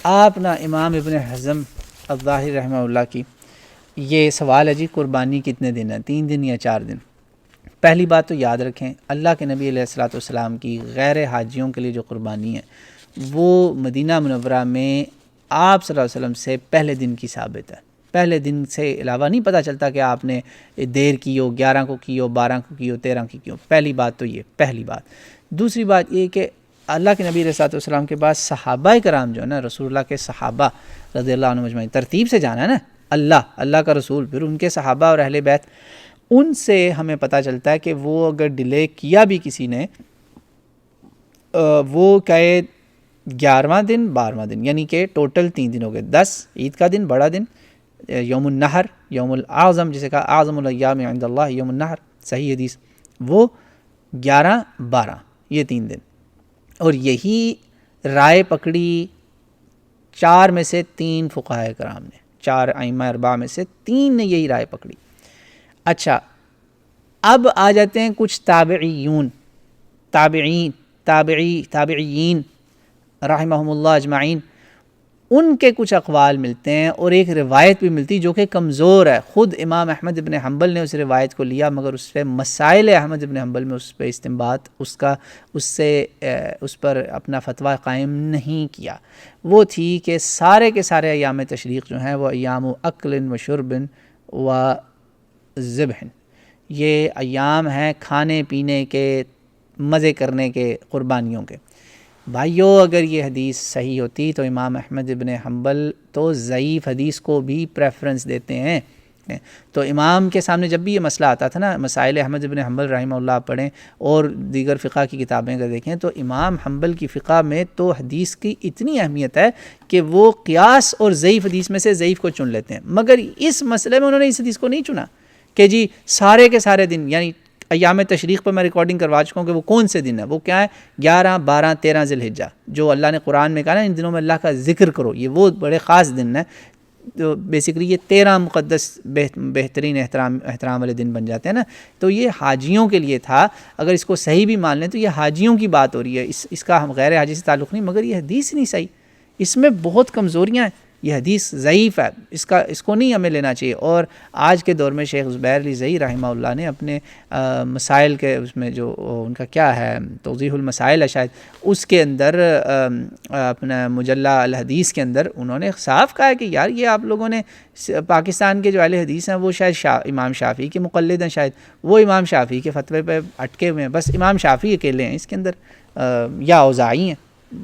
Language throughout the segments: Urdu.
آپ نا امام ابن حزم الظاہری رحمہ اللہ کی یہ سوال ہے جی قربانی کتنے دن ہے، 3 دن یا 4 دن؟ پہلی بات تو یاد رکھیں اللہ کے نبی علیہ الصلوۃ والسلام کی غیر حاجیوں کے لیے جو قربانی ہے وہ مدینہ منورہ میں آپ صلی اللہ علیہ وسلم سے پہلے دن کی ثابت ہے. پہلے دن سے علاوہ نہیں پتہ چلتا کہ آپ نے دیر کی ہو، 11 کو کی ہو، 12 کو کی ہو، 13 کی ہو. پہلی بات تو یہ پہلی بات. دوسری بات یہ کہ اللہ کے نبی علیہ الصلوۃ والسلام کے بعد صحابہ کرام جو ہے نا، رسول اللہ کے صحابہ رضی اللہ عنہم اجمعین، ترتیب سے جانا ہے نا، اللہ کا رسول، پھر ان کے صحابہ اور اہل بیت، ان سے ہمیں پتہ چلتا ہے کہ وہ اگر ڈیلے کیا بھی کسی نے، وہ کہے 11واں دن 12واں دن، یعنی کہ ٹوٹل 3 دن ہو گئے. 10 عید کا دن، بڑا دن، یوم النحر، یوم الاعظم جسے کہا اعظم الایام عند اللہ یوم النحر، صحیح حدیث، وہ 11 12 یہ 3 دن. اور یہی رائے پکڑی 4 میں سے 3 فقہاء کرام نے، 4 ائمہ 4 میں سے 3 نے یہی رائے پکڑی. اچھا اب آ جاتے ہیں کچھ تابعین رحمہم اللہ اجمعین، ان کے کچھ اقوال ملتے ہیں اور ایک روایت بھی ملتی جو کہ کمزور ہے. خود امام احمد ابن حنبل نے اس روایت کو لیا مگر اس پہ مسائل احمد ابن حنبل میں اس پہ استنباط اس پر اپنا فتویٰ قائم نہیں کیا. وہ تھی کہ سارے کے سارے ایام تشریق جو ہیں وہ ایام اکل و شرب و ذبح، یہ ایام ہیں کھانے پینے کے، مزے کرنے کے، قربانیوں کے. بھائیو اگر یہ حدیث صحیح ہوتی تو امام احمد ابن حنبل تو ضعیف حدیث کو بھی پریفرنس دیتے ہیں. تو امام کے سامنے جب بھی یہ مسئلہ آتا تھا نا، مسائل احمد ابن حنبل رحمہ اللہ پڑھیں اور دیگر فقہ کی کتابیں اگر دیکھیں تو امام حنبل کی فقہ میں تو حدیث کی اتنی اہمیت ہے کہ وہ قیاس اور ضعیف حدیث میں سے ضعیف کو چن لیتے ہیں. مگر اس مسئلے میں انہوں نے اس حدیث کو نہیں چنا کہ جی سارے کے سارے دن، یعنی ایام تشریق پر میں ریکارڈنگ کروا چکا ہوں کہ وہ کون سے دن ہیں، وہ کیا ہے 11 12 13 ذی الحجہ، جو اللہ نے قرآن میں کہا نا ان دنوں میں اللہ کا ذکر کرو، یہ وہ بڑے خاص دن ہیں. تو بیسیکلی یہ 13 مقدس بہترین احترام والے دن بن جاتے ہیں نا. تو یہ حاجیوں کے لیے تھا. اگر اس کو صحیح بھی مان لیں تو یہ حاجیوں کی بات ہو رہی ہے، اس کا ہم غیر حاجی سے تعلق نہیں. مگر یہ حدیث نہیں صحیح، اس میں بہت کمزوریاں ہیں، یہ حدیث ضعیف ہے، اس کو نہیں ہمیں لینا چاہیے. اور آج کے دور میں شیخ زبیر علی زئی رحمہ اللہ نے اپنے مسائل کے اس میں جو ان کا کیا ہے توضیح المسائل ہے شاید، اس کے اندر اپنا مجلہ الحدیث کے اندر انہوں نے صاف کہا ہے کہ یار یہ آپ لوگوں نے پاکستان کے جو اہل حدیث ہیں وہ شاید امام شافعی کے مقلد ہیں، شاید وہ امام شافعی کے فتوے پہ اٹکے ہوئے ہیں، بس امام شافعی اکیلے ہیں اس کے اندر، یا اوزاعی ہیں.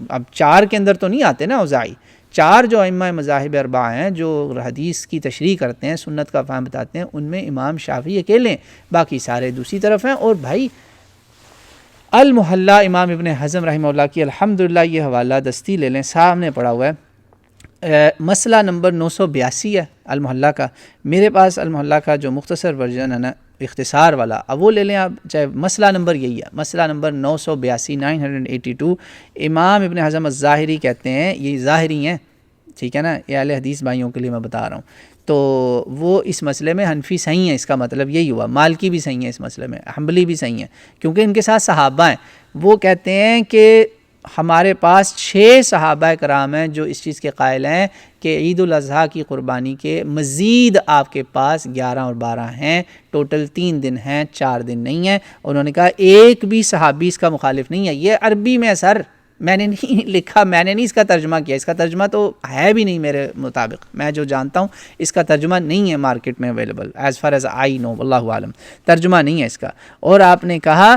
اب 4 کے اندر تو نہیں آتے نا اوزاعی. 4 جو ائمہ مذاہب 4 ہیں جو حدیث کی تشریح کرتے ہیں، سنت کا فہم بتاتے ہیں، ان میں امام شافعی اکیلے ہیں، باقی سارے دوسری طرف ہیں. اور بھائی المحلہ امام ابن حزم رحمہ اللہ کی الحمدللہ یہ حوالہ دستی لے لیں، سامنے پڑا ہوا ہے، مسئلہ نمبر 982 ہے المحلہ کا. میرے پاس المحلہ کا جو مختصر ورژن ہے نا اختصار والا، اب وہ لے لیں آپ، چاہے مسئلہ نمبر یہی ہے، مسئلہ نمبر 982 امام ابن حزم الظاہری کہتے ہیں، یہ ظاہری ہیں ٹھیک ہے نا، یہ اہل حدیث بھائیوں کے لیے میں بتا رہا ہوں. تو وہ اس مسئلے میں حنفی صحیح ہیں، اس کا مطلب یہی ہوا. مالکی بھی صحیح ہیں اس مسئلے میں، حنبلی بھی صحیح ہیں کیونکہ ان کے ساتھ صحابہ ہیں. وہ کہتے ہیں کہ ہمارے پاس 6 صحابہ کرام ہیں جو اس چیز کے قائل ہیں کہ عید الاضحیٰ کی قربانی کے مزید آپ کے پاس 11 اور 12 ہیں، ٹوٹل 3 دن ہیں، 4 دن نہیں ہیں. انہوں نے کہا ایک بھی صحابی اس کا مخالف نہیں ہے. یہ عربی میں سر میں نے نہیں لکھا، میں نے نہیں اس کا ترجمہ کیا، اس کا ترجمہ تو ہے بھی نہیں میرے مطابق، میں جو جانتا ہوں اس کا ترجمہ نہیں ہے مارکیٹ میں available, as far as I know, واللہ عالم ترجمہ نہیں ہے اس کا. اور آپ نے کہا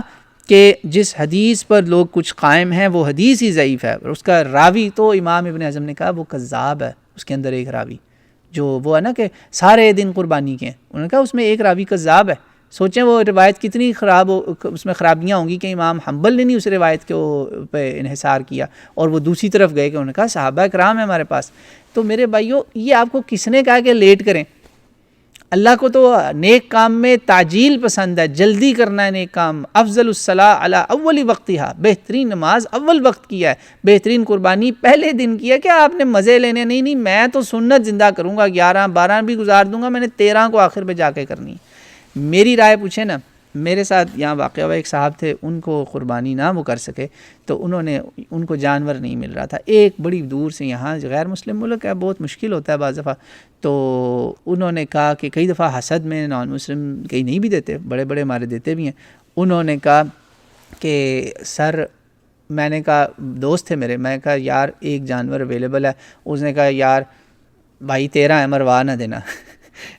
کہ جس حدیث پر لوگ کچھ قائم ہیں وہ حدیث ہی ضعیف ہے، اور اس کا راوی تو امام ابن حزم نے کہا وہ کذاب ہے. اس کے اندر ایک راوی جو وہ ہے نا کہ سارے دن قربانی کے ہیں، انہوں نے کہا اس میں ایک راوی کذاب ہے. سوچیں وہ روایت کتنی خراب ہو، اس میں خرابیاں ہوں گی کہ امام حنبل نے نہیں اس روایت کو پہ انحصار کیا اور وہ دوسری طرف گئے کہ انہوں نے کہا صحابہ کرام ہیں ہمارے پاس. تو میرے بھائیو یہ آپ کو کس نے کہا کہ لیٹ کریں؟ اللہ کو تو نیک کام میں تعجیل پسند ہے، جلدی کرنا ہے نیک کام. افضل الصلاۃ علی اول وقتہا، بہترین نماز اول وقت کی ہے، بہترین قربانی پہلے دن کی ہے. کیا آپ نے مزے لینے؟ نہیں میں تو سنت زندہ کروں گا، 11 12 بھی گزار دوں گا، میں نے 13 کو آخر پہ جا کے کرنی. میری رائے پوچھیں نا میرے ساتھ یہاں واقعہ ہوا، ایک صاحب تھے، ان کو قربانی نہ وہ کر سکے تو ان کو جانور نہیں مل رہا تھا، ایک بڑی دور سے، یہاں غیر مسلم ملک ہے، بہت مشکل ہوتا ہے بعض دفعہ، تو انہوں نے کہا کہ کئی دفعہ حسد میں نان مسلم کئی نہیں بھی دیتے، بڑے بڑے ہمارے دیتے بھی ہیں، انہوں نے کہا کہ سر، میں نے کہا دوست تھے میرے، میں نے کہا یار ایک جانور اویلیبل ہے، اس نے کہا یار بھائی 13 ہے، مروا نہ دینا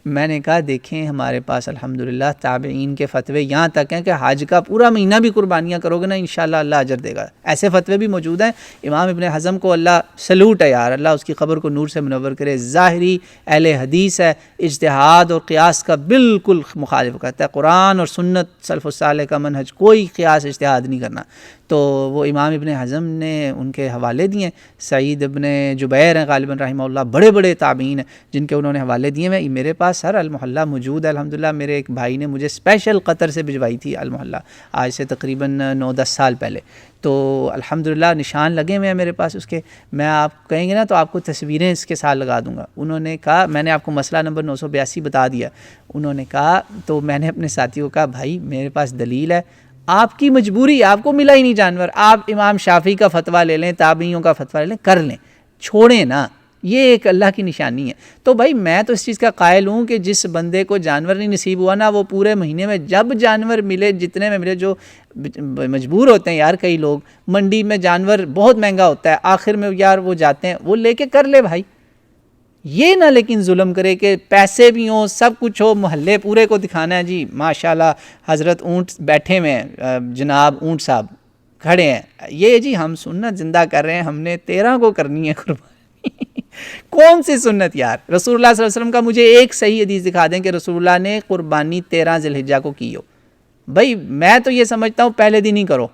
میں نے کہا دیکھیں ہمارے پاس الحمدللہ تابعین کے فتوے یہاں تک ہیں کہ حج کا پورا مہینہ بھی قربانیاں کرو گے نا انشاءاللہ اللہ اجر دے گا، ایسے فتوے بھی موجود ہیں۔ امام ابن حزم کو اللہ سلوٹ ہے یار، اللہ اس کی قبر کو نور سے منور کرے، ظاہری اہل حدیث ہے، اجتہاد اور قیاس کا بالکل مخالف کرتا ہے، قرآن اور سنت سلف الصالح کا منہج، کوئی قیاس اجتہاد نہیں کرنا۔ تو وہ امام ابن حزم نے ان کے حوالے دیے، سعید ابن جبیر ہیں غالباً رحمہ اللہ، بڑے بڑے تابعین ہیں جن کے انہوں نے حوالے دیے ہیں، میرے پاس سر المحلہ موجود ہے الحمدللہ، میرے ایک بھائی نے مجھے اسپیشل قطر سے بھجوائی تھی المحلہ، آج سے تقریباً 9-10 سال پہلے، تو الحمدللہ نشان لگے ہوئے ہیں میرے پاس اس کے، میں آپ کہیں گے نا تو آپ کو تصویریں اس کے ساتھ لگا دوں گا۔ انہوں نے کہا، میں نے آپ کو مسئلہ نمبر 982 بتا دیا، انہوں نے کہا، تو میں نے اپنے ساتھیوں کو کہا بھائی میرے پاس دلیل ہے، آپ کی مجبوری، آپ کو ملا ہی نہیں جانور، آپ امام شافعی کا فتویٰ لے لیں، تابعیوں کا فتویٰ لے لیں، کر لیں، چھوڑیں نا، یہ ایک اللہ کی نشانی ہے۔ تو بھائی میں تو اس چیز کا قائل ہوں کہ جس بندے کو جانور نہیں نصیب ہوا نا، وہ پورے مہینے میں جب جانور ملے، جتنے میں ملے، جو مجبور ہوتے ہیں یار، کئی لوگ منڈی میں جانور بہت مہنگا ہوتا ہے، آخر میں یار وہ جاتے ہیں، وہ لے کے کر لے بھائی، یہ نہ لیکن ظلم کرے کہ پیسے بھی ہوں، سب کچھ ہو، محلے پورے کو دکھانا ہے جی ماشاءاللہ حضرت اونٹ بیٹھے ہوئے ہیں، جناب اونٹ صاحب کھڑے ہیں، یہ جی ہم سنت زندہ کر رہے ہیں، ہم نے 13 کو کرنی ہے قربانی کون سی سنت یار؟ رسول اللہ صلی اللہ علیہ وسلم کا مجھے ایک صحیح حدیث دکھا دیں کہ رسول اللہ نے قربانی 13 ذی الحجہ کو کی ہو۔ بھائی میں تو یہ سمجھتا ہوں پہلے دن ہی کرو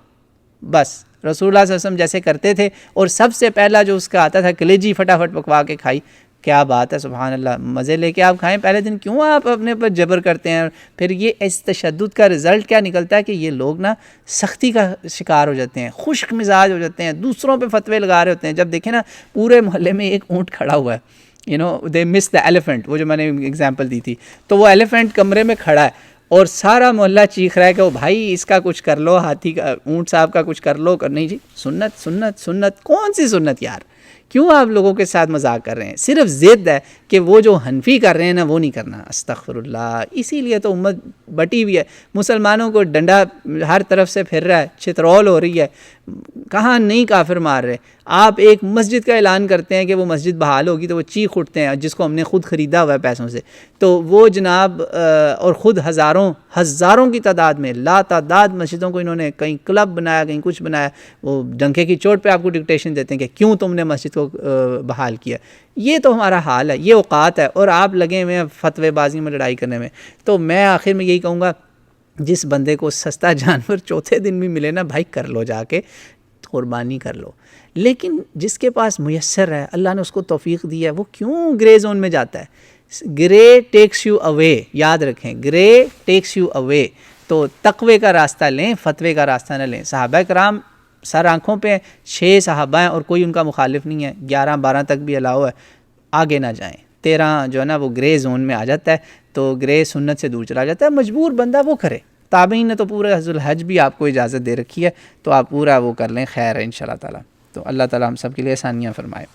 بس، رسول اللہ صلی اللہ علیہ وسلم جیسے کرتے تھے، اور سب سے پہلا جو اس کا آتا تھا کلیجی فٹافٹ پکوا کے کھائی، کیا بات ہے سبحان اللہ، مزے لے کے آپ کھائیں پہلے دن، کیوں آپ اپنے پر جبر کرتے ہیں؟ پھر یہ اس تشدد کا رزلٹ کیا نکلتا ہے کہ یہ لوگ نا سختی کا شکار ہو جاتے ہیں، خشک مزاج ہو جاتے ہیں، دوسروں پہ فتوے لگا رہے ہوتے ہیں۔ جب دیکھیں نا پورے محلے میں ایک اونٹ کھڑا ہوا ہے، دے مس دا ایلیفنٹ، وہ جو میں نے اگزامپل دی تھی، تو وہ ایلیفنٹ کمرے میں کھڑا ہے اور سارا محلہ چیخ رہا ہے کہ وہ بھائی اس کا کچھ کر لو، ہاتھی کا، اونٹ صاحب کا کچھ کر لو، نہیں جی سنت سنت سنت، کون سی سنت یار؟ کیوں آپ لوگوں کے ساتھ مذاق کر رہے ہیں؟ صرف ضد ہے کہ وہ جو حنفی کر رہے ہیں نا وہ نہیں کرنا، استغفر اللہ۔ اسی لیے تو امت بٹی ہوئی ہے، مسلمانوں کو ڈنڈا ہر طرف سے پھر رہا ہے، چترول ہو رہی ہے، کہاں نہیں کافر مار رہے۔ آپ ایک مسجد کا اعلان کرتے ہیں کہ وہ مسجد بحال ہوگی تو وہ چیخ اٹھتے ہیں، جس کو ہم نے خود خریدا ہوا ہے پیسوں سے، تو وہ جناب اور خود ہزاروں کی تعداد میں لا تعداد مسجدوں کو انہوں نے کہیں کلب بنایا، کہیں کچھ بنایا، وہ ڈنکے کی چوٹ پہ آپ کو ڈکٹیشن دیتے ہیں کہ کیوں تم نے مسجد کو بحال کیا۔ یہ تو ہمارا حال ہے، یہ اوقات ہے، اور آپ لگے ہوئے ہیں فتوے بازی میں، لڑائی کرنے میں۔ تو میں آخر میں یہی کہوں گا، جس بندے کو سستا جانور چوتھے دن بھی ملے نا بھائی، کر لو، جا کے قربانی کر لو۔ لیکن جس کے پاس میسر ہے، اللہ نے اس کو توفیق دی ہے، وہ کیوں گرے زون میں جاتا ہے؟ گرے ٹیکس یو اوے، یاد رکھیں، گرے ٹیکس یو اوے۔ تو تقوی کا راستہ لیں، فتوے کا راستہ نہ لیں۔ صحابہ کرام سر آنکھوں پہ 6 صحابہ ہیں اور کوئی ان کا مخالف نہیں ہے، 11-12 تک بھی الاؤ ہے، آگے نہ جائیں۔ 13 جو ہے نا وہ گرے زون میں آ جاتا ہے، تو گرے سنت سے دور چلا جاتا ہے، مجبور بندہ وہ کرے۔ تابعین نے تو پورا ذو الحج بھی آپ کو اجازت دے رکھی ہے، تو آپ پورا وہ کر لیں، خیر ہے انشاءاللہ تعالیٰ۔ تو اللہ تعالیٰ ہم سب کے لیے آسانیاں فرمائے۔